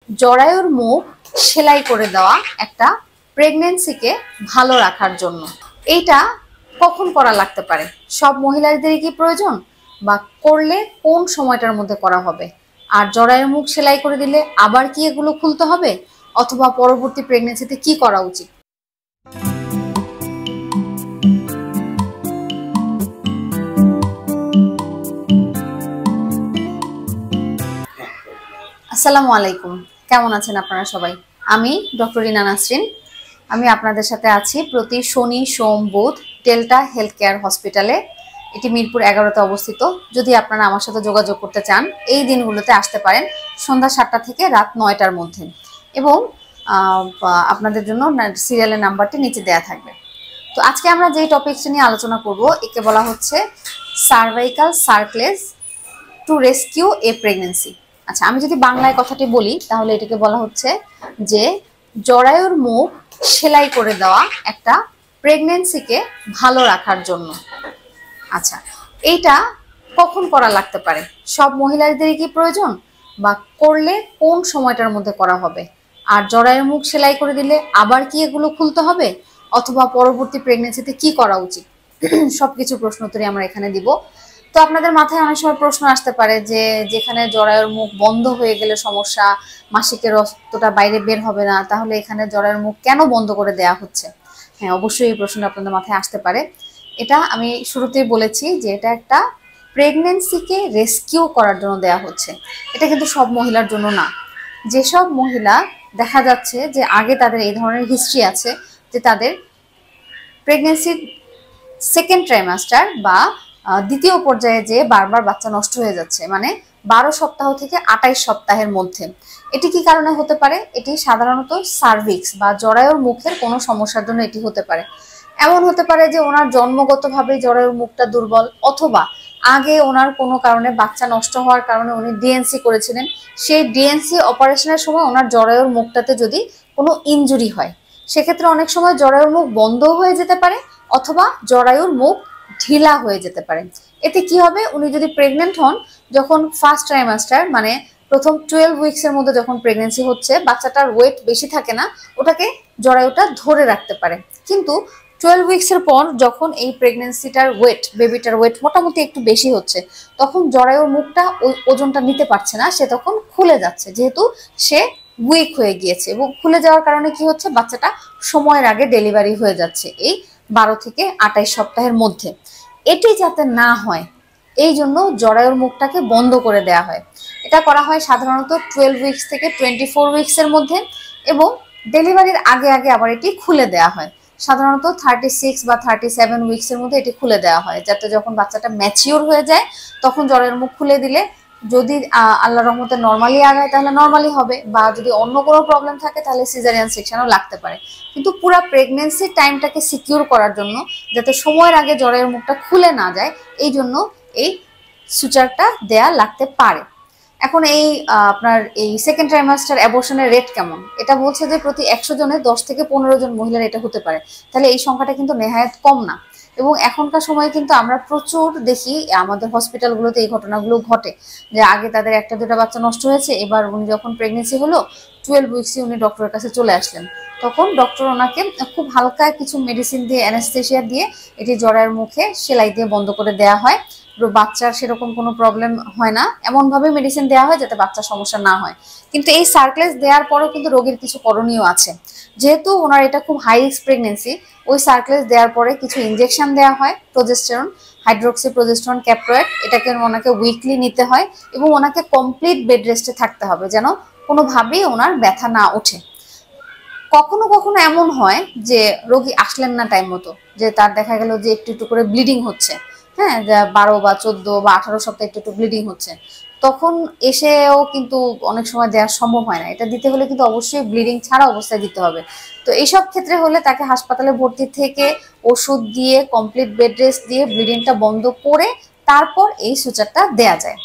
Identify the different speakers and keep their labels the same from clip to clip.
Speaker 1: জরায়ুর মুখ সেলাই করে দেওয়া একটা প্রেগন্যান্সিকে ভালো রাখার জন্য। এইটা কখন করা লাগতে পারে? সব মহিলাদেরই কি প্রয়োজন, বা করলে কোন সময়টার মধ্যে করা হবে? আর জরায়ুর মুখ সেলাই করে দিলে আবার কি এগুলো খুলতে হবে, অথবা পরবর্তী প্রেগন্যান্সিতে কি করা উচিত? আসসালামু আলাইকুম, কেমন আছেন আপনারা সবাই? আমি ডক্টর রিনা নাসরিন। আমি আপনাদের সাথে আছি প্রতি শনি, সোম, বুধ ডেল্টা হেলথ কেয়ার হসপিটালে। এটি মিরপুর 11তে অবস্থিত। যদি আপনারা আমার সাথে যোগাযোগ করতে চান, এই দিনগুলোতে আসতে পারেন সন্ধ্যা 7টা থেকে রাত 9টার মধ্যে, এবং আপনাদের জন্য সিরিয়ালের নাম্বারটি নিচে দেয়া থাকবে। তো আজকে আমরা যে টপিকটা নিয়ে আলোচনা করব, একে বলা হচ্ছে cervical cerclage to rescue a pregnancy. আচ্ছা, আমি যদি বাংলায় কথাটি বলি তাহলে এটাকে বলা হচ্ছে যে জরায়ুর মুখ সেলাই করে দেওয়া একটা প্রেগন্যান্সিকে ভালো রাখার জন্য। আচ্ছা, এইটা কখন করা লাগতে পারে? সব মহিলাদেরই কি প্রয়োজন, বা করলে কোন সময়টার মধ্যে করা হবে? আর জরায়ুর মুখ সেলাই করে দিলে আবার কি এগুলো খুলতে হবে, অথবা পরবর্তী প্রেগন্যান্সিতে কি করা উচিত? সবকিছু প্রশ্ন উত্তরই আমরা এখানে দিব। তো আপনাদের মাথায় অনেক সময় প্রশ্ন আসতে পারে যে যেখানে জরায়ুর মুখ বন্ধ হয়ে গেলে সমস্যা, মাসিকের রক্তটা বাইরে বের হবে না, তাহলে এখানে জরায়ুর মুখ কেন বন্ধ করে দেয়া হচ্ছে? হ্যাঁ, অবশ্যই এই প্রশ্নটা আপনাদের মাথায় আসতে পারে। এটা আমি শুরুতেই বলেছি যে এটা একটা প্রেগন্যান্সিকে রেস্কিউ করার জন্য দেয়া হচ্ছে। এটা কিন্তু সব মহিলার জন্য না। যেসব মহিলা দেখা যাচ্ছে যে আগে তাদের এই ধরনের হিস্ট্রি আছে, যে তাদের প্রেগন্যান্সির সেকেন্ড ট্রাইমাস্টার বা দ্বিতীয় পর্যায়ে যে বারবার বাচ্চা নষ্ট হয়ে যাচ্ছে, মানে 12 সপ্তাহ থেকে 28 সপ্তাহের মধ্যে, এটি কি কারণে হতে পারে? এটি সাধারণত সার্ভিক্স বা জরায়ুর মুখের কোনো সমস্যার জন্য এটি হতে পারে। এমন হতে পারে যে ওনার জন্মগতভাবে জরায়ুর মুখটা দুর্বল, অথবা আগে ওনার কোনো কারণে বাচ্চা নষ্ট হওয়ার কারণে উনি ডিএনসি করেছিলেন, সেই ডিএনসি অপারেশনের সময় ওনার জরায়ুর মুখটাতে যদি কোনো ইনজুরি হয়, সেক্ষেত্রে অনেক সময় জরায়ুর মুখ বন্ধ হয়ে যেতে পারে, অথবা জরায়ুর মুখ ঢিলা হয়ে যেতে পারে। এতে কি হবে? উনি যদি প্রেগনেন্ট হন, যখন ফার্স্ট ট্রাইমাস্টার মানে প্রথম 12 উইকসের মধ্যে যখন প্রেগনেন্সি হচ্ছে, বাচ্চাটার ওয়েট বেশি থাকে না, ওটাকে জরায়ুটা ধরে রাখতে পারে। কিন্তু 12 উইকসের পর যখন এই প্রেগনেন্সিটার ওয়েট, বেবিটার ওয়েট মোটামুটি একটু বেশি হচ্ছে, তখন জরায়ুর মুখটা ওই ওজনটা নিতে পারছে না, সে তখন খুলে যাচ্ছে, যেহেতু সে উইক হয়ে গিয়েছে। এবং খুলে যাওয়ার কারণে কি হচ্ছে? বাচ্চাটা সময়ের আগে ডেলিভারি হয়ে যাচ্ছে এই 12 থেকে 28 সপ্তাহের মধ্যে। এটি যাতে না হয়, এই জন্য জরায়ুর মুখটাকে বন্ধ করে দেয়া হয়। এটা করা হয় সাধারণত 12 উইকস থেকে 24 উইকসের মধ্যে, এবং ডেলিভারির আগে আগে আবার এটি খুলে দেয়া হয়। সাধারণত 36 বা 37 উইকসের মধ্যে এটি খুলে দেওয়া হয়, যাতে যখন বাচ্চাটা ম্যাচিওর হয়ে যায় তখন জরায়ুর মুখ খুলে দিলে যদি আল্লাহর রহমতে নর্মালি আগায় তাহলে নর্মালি হবে, বা যদি অন্য কোনো প্রবলেম থাকে তাহলে সিজারিয়ান সেকশনও লাগতে পারে। কিন্তু পুরো প্রেগন্যান্সি টাইমটাকে সিকিউর করার জন্য, যাতে সময়ের আগে জরায়ুর মুখটা খুলে না যায়, এই জন্য এই সুচারটা দেয়া লাগতে পারে। এখন এই আপনার এই সেকেন্ড ট্রাইমাস্টার অ্যাবর্শনের রেট কেমন? এটা বলছে যে প্রতি 100 জনে 10 থেকে 15 জন মহিলার এটা হতে পারে। তাহলে এই সংখ্যাটা কিন্তু নেহায়েত কম না। এবং এখনকার সময়ে কিন্তু আমরা প্রচুর দেখি আমাদের হসপিটালগুলোতে এই ঘটনাগুলো ঘটে, যে আগে তাদের একটা দুটা বাচ্চা নষ্ট হয়েছে, এবার উনি যখন প্রেগনেন্সি হলো 12 উইকসে উনি ডক্টরের কাছে চলে আসলেন, তখন ডক্টর ওনাকে খুব হালকা কিছু মেডিসিন দিয়ে, অ্যানেস্থেসিয়া দিয়ে এটি জরায়ুর মুখে সেলাই দিয়ে বন্ধ করে দেয়া হয়। বাচ্চার সেরকম কোনো প্রবলেম হয় না, এমনভাবে মেডিসিন দেওয়া হয় যাতে বাচ্চার সমস্যা না হয়। কিন্তু এই সার্কলেজ দেওয়ার পরেও কিন্তু রোগীর কিছু করণীয় আছে। যেহেতু ওনার এটা খুব হাই রিস্ক প্রেগনেন্সি, ওই সার্কলেজ দেওয়ার পরে কিছু ইনজেকশন দেওয়া হয়, প্রোজেস্টেরন, হাইড্রোক্সি প্রোজেস্টেরন ক্যাপ্রয়েড, এটাকে ওনাকে উইকলি নিতে হয়, এবং ওনাকে কমপ্লিট বেড রেস্টে থাকতে হবে যেন কোনোভাবেই ওনার ব্যথা না ওঠে। কখনো কখনো এমন হয় যে রোগী আসলেন না টাইম মতো, যে তার দেখা গেল যে একটু একটু করে ব্লিডিং হচ্ছে, হ্যাঁ, 12 বা 14 বা 18 সপ্তাহে একটু একটু ব্লিডিং হচ্ছে, তখন এসেও কিন্তু অনেক সময় দেওয়া সম্ভব হয় না। এটা দিতে হলে কিন্তু অবশ্যই ব্লিডিং ছাড়া অবস্থায় দিতে হবে। তো এইসব ক্ষেত্রে হলে তাকে হাসপাতালে ভর্তি থেকে ওষুধ দিয়ে কমপ্লিট বেড রেস্ট দিয়ে ব্লিডিংটা বন্ধ করে তারপর এই সুচারটা দেয়া যায়।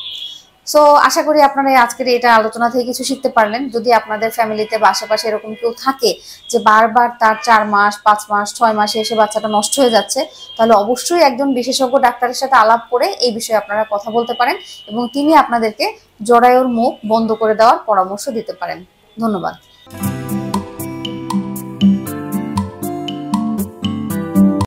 Speaker 1: সো আশা করি আপনারা আজকের এটা আলোচনা থেকে কিছু শিখতে পারলেন। যদি আপনাদের ফ্যামিলিতে বা আশেপাশে এরকম কেউ থাকে যে বারবার তার 4 মাস, 5 মাস, 6 মাসে এসে বাচ্চাটা নষ্ট হয়ে যাচ্ছে, তাহলে অবশ্যই একজন বিশেষজ্ঞ ডাক্তারের সাথে আলাপ করে এই বিষয়ে আপনারা কথা বলতে পারেন, এবং তিনি আপনাদেরকে জরায়ুর মুখ বন্ধ করে দেওয়ার পরামর্শ দিতে পারেন। ধন্যবাদ।